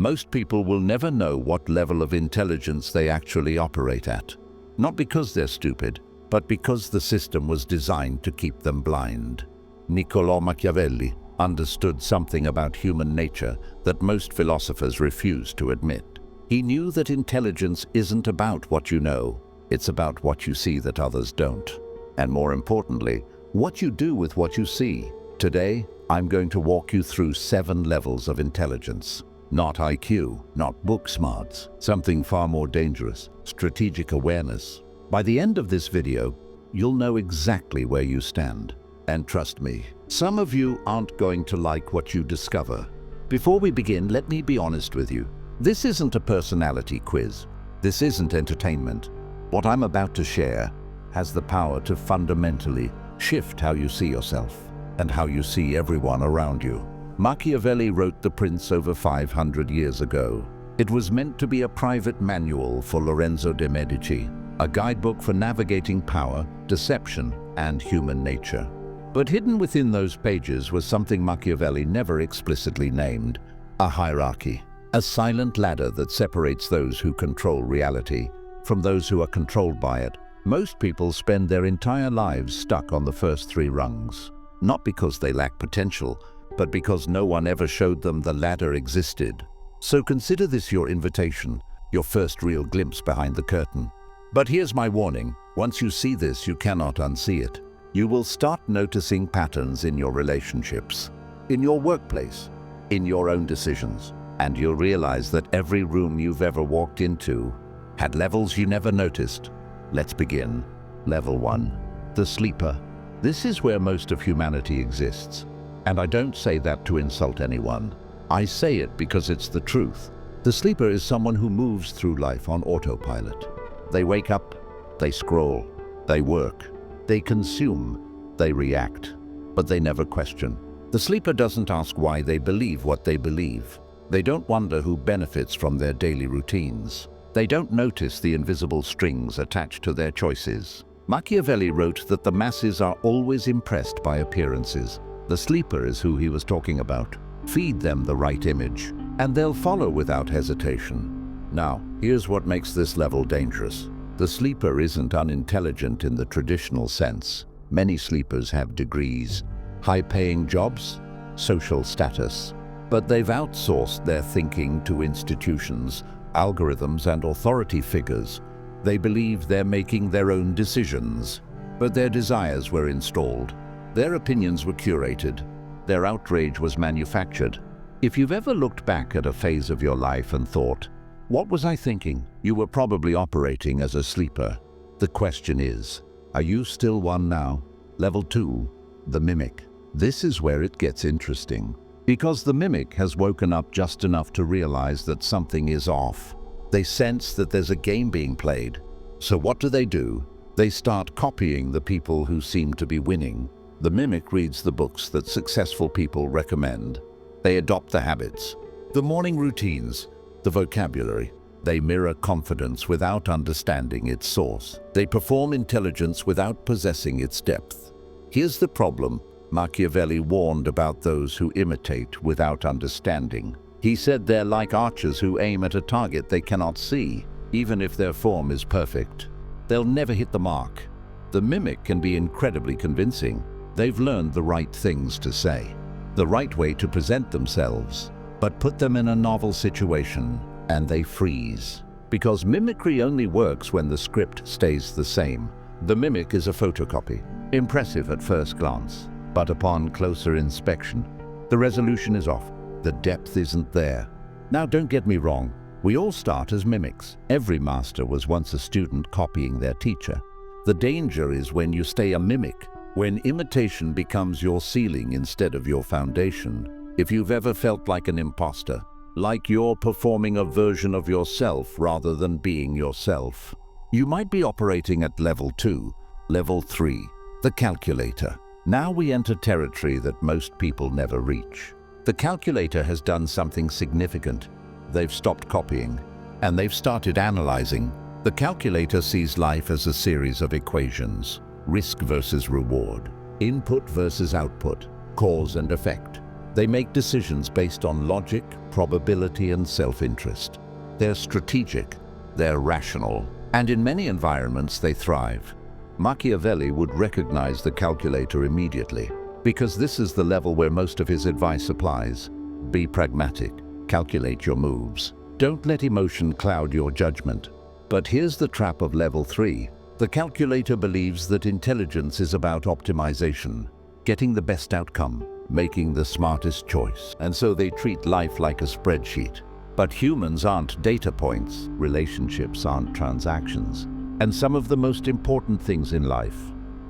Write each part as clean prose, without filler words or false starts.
Most people will never know what level of intelligence they actually operate at. Not because they're stupid, but because the system was designed to keep them blind. Niccolò Machiavelli understood something about human nature that most philosophers refuse to admit. He knew that intelligence isn't about what you know, it's about what you see that others don't. And more importantly, what you do with what you see. Today, I'm going to walk you through 7 levels of intelligence. Not IQ, not book smarts, something far more dangerous, strategic awareness. By the end of this video, you'll know exactly where you stand. And trust me, some of you aren't going to like what you discover. Before we begin, let me be honest with you. This isn't a personality quiz. This isn't entertainment. What I'm about to share has the power to fundamentally shift how you see yourself and how you see everyone around you. Machiavelli wrote The Prince over 500 years ago. It was meant to be a private manual for Lorenzo de' Medici, a guidebook for navigating power, deception, and human nature. But hidden within those pages was something Machiavelli never explicitly named: a hierarchy, a silent ladder that separates those who control reality from those who are controlled by it. Most people spend their entire lives stuck on the first 3 rungs, not because they lack potential, but because no one ever showed them the ladder existed. So consider this your invitation, your first real glimpse behind the curtain. But here's my warning: once you see this, you cannot unsee it. You will start noticing patterns in your relationships, in your workplace, in your own decisions, and you'll realize that every room you've ever walked into had levels you never noticed. Let's begin. Level 1. The sleeper. This is where most of humanity exists. And I don't say that to insult anyone. I say it because it's the truth. The sleeper is someone who moves through life on autopilot. They wake up, they scroll, they work, they consume, they react, but they never question. The sleeper doesn't ask why they believe what they believe. They don't wonder who benefits from their daily routines. They don't notice the invisible strings attached to their choices. Machiavelli wrote that the masses are always impressed by appearances. The sleeper is who he was talking about. Feed them the right image, and they'll follow without hesitation. Now, here's what makes this level dangerous. The sleeper isn't unintelligent in the traditional sense. Many sleepers have degrees, high-paying jobs, social status, but they've outsourced their thinking to institutions, algorithms, and authority figures. They believe they're making their own decisions, but their desires were installed. Their opinions were curated. Their outrage was manufactured. If you've ever looked back at a phase of your life and thought, "What was I thinking?" you were probably operating as a sleeper. The question is, are you still one now? Level 2. The mimic. This is where it gets interesting, because the mimic has woken up just enough to realize that something is off. They sense that there's a game being played. So what do? They start copying the people who seem to be winning. The mimic reads the books that successful people recommend. They adopt the habits, the morning routines, the vocabulary. They mirror confidence without understanding its source. They perform intelligence without possessing its depth. Here's the problem. Machiavelli warned about those who imitate without understanding. He said they're like archers who aim at a target they cannot see. Even if their form is perfect, they'll never hit the mark. The mimic can be incredibly convincing. They've learned the right things to say, the right way to present themselves, but put them in a novel situation and they freeze. Because mimicry only works when the script stays the same. The mimic is a photocopy, impressive at first glance, but upon closer inspection, the resolution is off. The depth isn't there. Now, don't get me wrong. We all start as mimics. Every master was once a student copying their teacher. The danger is when you stay a mimic, when imitation becomes your ceiling instead of your foundation. If you've ever felt like an imposter, like you're performing a version of yourself rather than being yourself, you might be operating at level 2. Level 3, the calculator. Now we enter territory that most people never reach. The calculator has done something significant. They've stopped copying, and they've started analyzing. The calculator sees life as a series of equations: risk versus reward, input versus output, cause and effect. They make decisions based on logic, probability, and self-interest. They're strategic, they're rational, and in many environments they thrive. Machiavelli would recognize the calculator immediately, because this is the level where most of his advice applies. Be pragmatic, calculate your moves. Don't let emotion cloud your judgment. But here's the trap of level 3. The calculator believes that intelligence is about optimization, getting the best outcome, making the smartest choice. And so they treat life like a spreadsheet. But humans aren't data points, relationships aren't transactions. And some of the most important things in life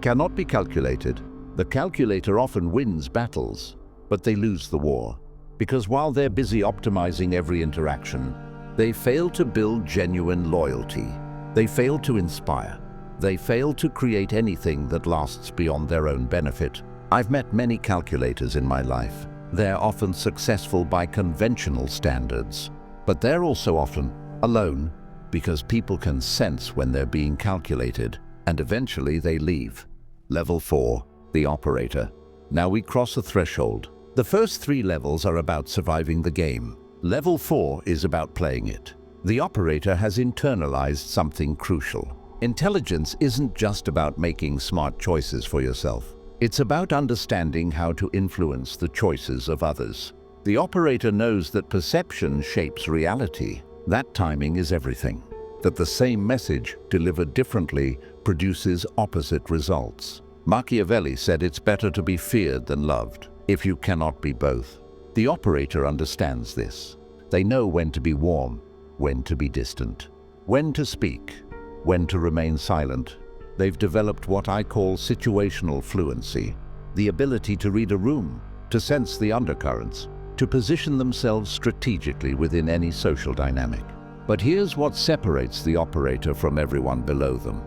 cannot be calculated. The calculator often wins battles, but they lose the war. Because while they're busy optimizing every interaction, they fail to build genuine loyalty. They fail to inspire. They fail to create anything that lasts beyond their own benefit. I've met many calculators in my life. They're often successful by conventional standards, but they're also often alone because people can sense when they're being calculated, and eventually they leave. Level 4, the operator. Now we cross a threshold. The first 3 levels are about surviving the game. Level 4 is about playing it. The operator has internalized something crucial. Intelligence isn't just about making smart choices for yourself. It's about understanding how to influence the choices of others. The operator knows that perception shapes reality. That timing is everything. That the same message, delivered differently, produces opposite results. Machiavelli said it's better to be feared than loved, if you cannot be both. The operator understands this. They know when to be warm, when to be distant, when to speak, when to remain silent. They've developed what I call situational fluency, the ability to read a room, to sense the undercurrents, to position themselves strategically within any social dynamic. But here's what separates the operator from everyone below them.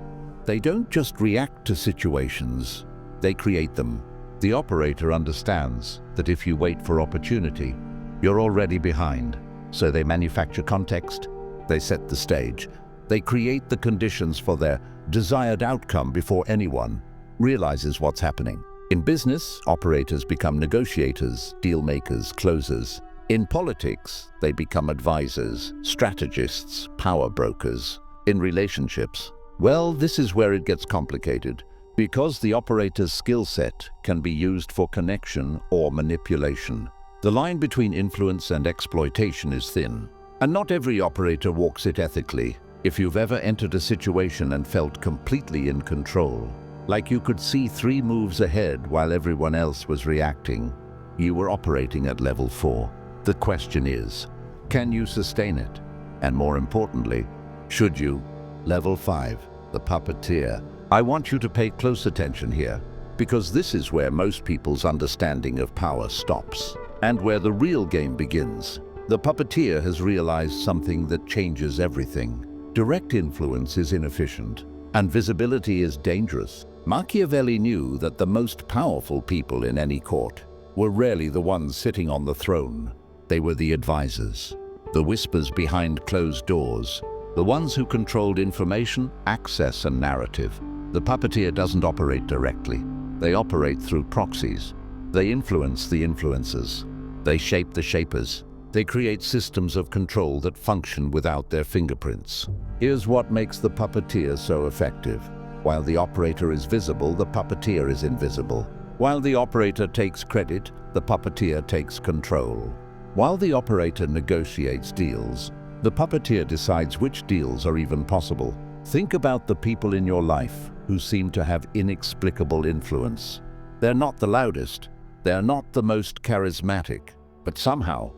They don't just react to situations, they create them. The operator understands that if you wait for opportunity, you're already behind. So they manufacture context, they set the stage, they create the conditions for their desired outcome before anyone realizes what's happening. In business, operators become negotiators, deal makers, closers. In politics, they become advisors, strategists, power brokers. In relationships, well, this is where it gets complicated, because the operator's skill set can be used for connection or manipulation. The line between influence and exploitation is thin, and not every operator walks it ethically. If you've ever entered a situation and felt completely in control, like you could see 3 moves ahead while everyone else was reacting, you were operating at level 4. The question is, can you sustain it? And more importantly, should you? Level 5, the puppeteer. I want you to pay close attention here, because this is where most people's understanding of power stops, and where the real game begins. The puppeteer has realized something that changes everything. Direct influence is inefficient, and visibility is dangerous. Machiavelli knew that the most powerful people in any court were rarely the ones sitting on the throne. They were the advisors, the whispers behind closed doors, the ones who controlled information, access, and narrative. The puppeteer doesn't operate directly. They operate through proxies. They influence the influencers. They shape the shapers. They create systems of control that function without their fingerprints. Here's what makes the puppeteer so effective. While the operator is visible, the puppeteer is invisible. While the operator takes credit, the puppeteer takes control. While the operator negotiates deals, the puppeteer decides which deals are even possible. Think about the people in your life who seem to have inexplicable influence. They're not the loudest, they're not the most charismatic, but somehow,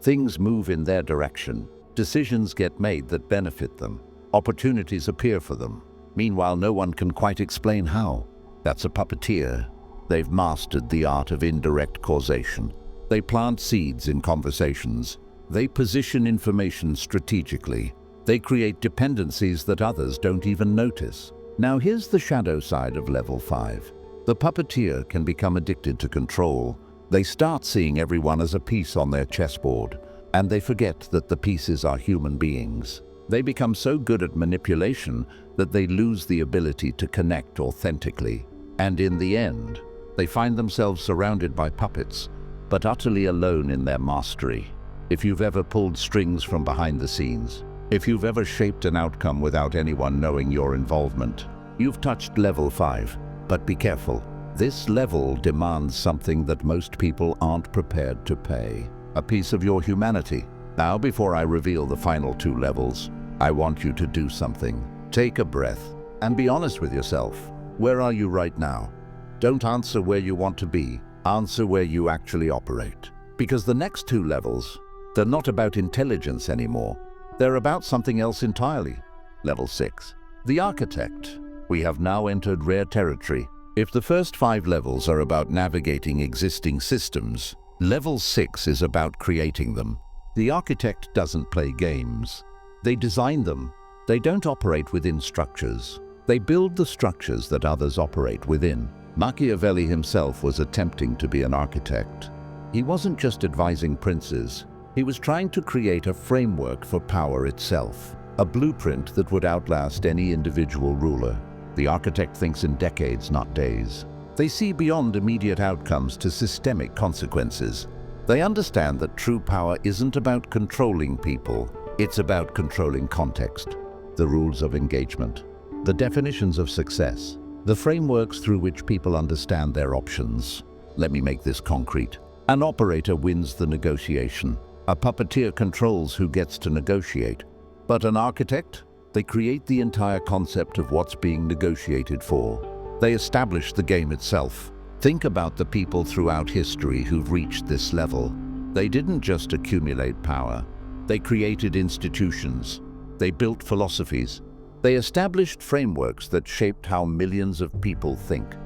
things move in their direction. Decisions get made that benefit them. Opportunities appear for them. Meanwhile, no one can quite explain how. That's a puppeteer. They've mastered the art of indirect causation. They plant seeds in conversations. They position information strategically. They create dependencies that others don't even notice. Now here's the shadow side of level 5. The puppeteer can become addicted to control. They start seeing everyone as a piece on their chessboard, and they forget that the pieces are human beings. They become so good at manipulation that they lose the ability to connect authentically. And in the end, they find themselves surrounded by puppets but utterly alone in their mastery. If you've ever pulled strings from behind the scenes, if you've ever shaped an outcome without anyone knowing your involvement, you've touched level 5. But be careful. This level demands something that most people aren't prepared to pay. A piece of your humanity. Now, before I reveal the final 2 levels, I want you to do something. Take a breath and be honest with yourself. Where are you right now? Don't answer where you want to be. Answer where you actually operate. Because the next 2 levels, they're not about intelligence anymore. They're about something else entirely. Level 6. The Architect. We have now entered rare territory. If the first 5 levels are about navigating existing systems, level 6 is about creating them. The Architect doesn't play games. They design them. They don't operate within structures. They build the structures that others operate within. Machiavelli himself was attempting to be an architect. He wasn't just advising princes. He was trying to create a framework for power itself, a blueprint that would outlast any individual ruler. The architect thinks in decades, not days. They see beyond immediate outcomes to systemic consequences. They understand that true power isn't about controlling people. It's about controlling context, the rules of engagement, the definitions of success, the frameworks through which people understand their options. Let me make this concrete. An operator wins the negotiation. A puppeteer controls who gets to negotiate. But an architect? They create the entire concept of what's being negotiated for. They establish the game itself. Think about the people throughout history who've reached this level. They didn't just accumulate power. They created institutions. They built philosophies. They established frameworks that shaped how millions of people think,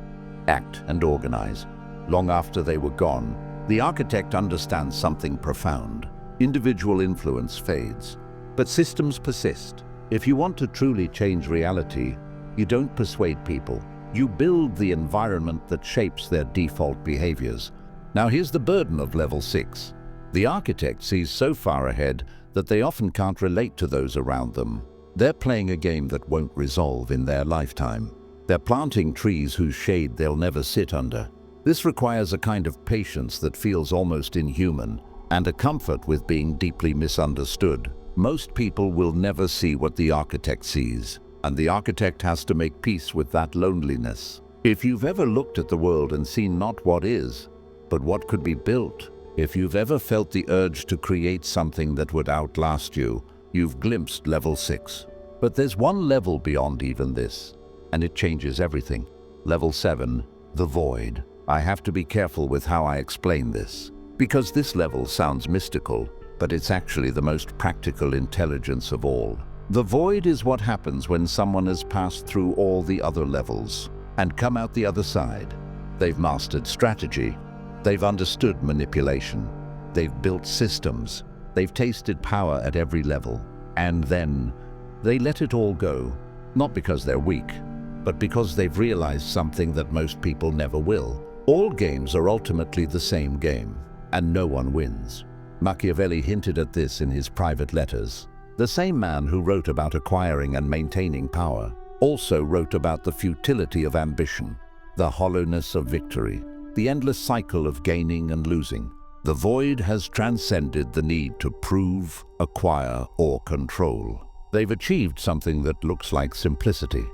act, and organize. Long after they were gone, the architect understands something profound. Individual influence fades, but systems persist. If you want to truly change reality, you don't persuade people. You build the environment that shapes their default behaviors. Now here's the burden of level 6. The architect sees so far ahead that they often can't relate to those around them. They're playing a game that won't resolve in their lifetime. They're planting trees whose shade they'll never sit under. This requires a kind of patience that feels almost inhuman, and a comfort with being deeply misunderstood. Most people will never see what the architect sees, and the architect has to make peace with that loneliness. If you've ever looked at the world and seen not what is, but what could be built, if you've ever felt the urge to create something that would outlast you, you've glimpsed level 6. But there's one level beyond even this, and it changes everything. Level 7, the Void. I have to be careful with how I explain this, because this level sounds mystical, but it's actually the most practical intelligence of all. The Void is what happens when someone has passed through all the other levels and come out the other side. They've mastered strategy. They've understood manipulation. They've built systems. They've tasted power at every level. And then they let it all go, not because they're weak, but because they've realized something that most people never will. All games are ultimately the same game, and no one wins. Machiavelli hinted at this in his private letters. The same man who wrote about acquiring and maintaining power also wrote about the futility of ambition, the hollowness of victory, the endless cycle of gaining and losing. The Void has transcended the need to prove, acquire, or control. They've achieved something that looks like simplicity,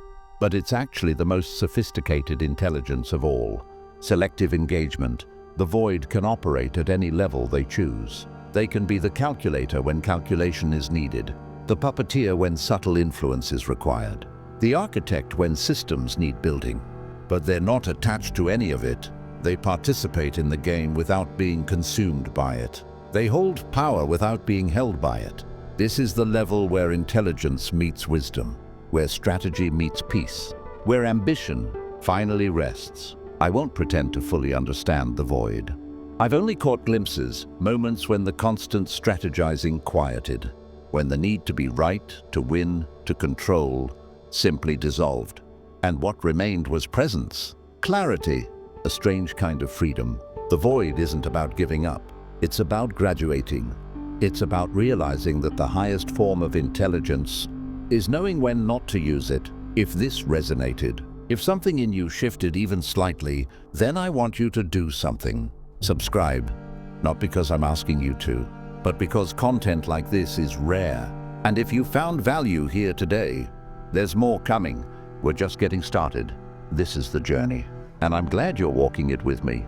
but it's actually the most sophisticated intelligence of all. Selective engagement. The Void can operate at any level they choose. They can be the calculator when calculation is needed, the puppeteer when subtle influence is required, the architect when systems need building. But they're not attached to any of it. They participate in the game without being consumed by it. They hold power without being held by it. This is the level where intelligence meets wisdom, where strategy meets peace, where ambition finally rests. I won't pretend to fully understand the Void. I've only caught glimpses, moments when the constant strategizing quieted, when the need to be right, to win, to control, simply dissolved. And what remained was presence, clarity, a strange kind of freedom. The Void isn't about giving up. It's about graduating. It's about realizing that the highest form of intelligence is knowing when not to use it. If this resonated, if something in you shifted even slightly, then I want you to do something. Subscribe, Not because I'm asking you to, but because content like this is rare. And if you found value here today, there's more coming. We're just getting started. This is the journey, and I'm glad you're walking it with me.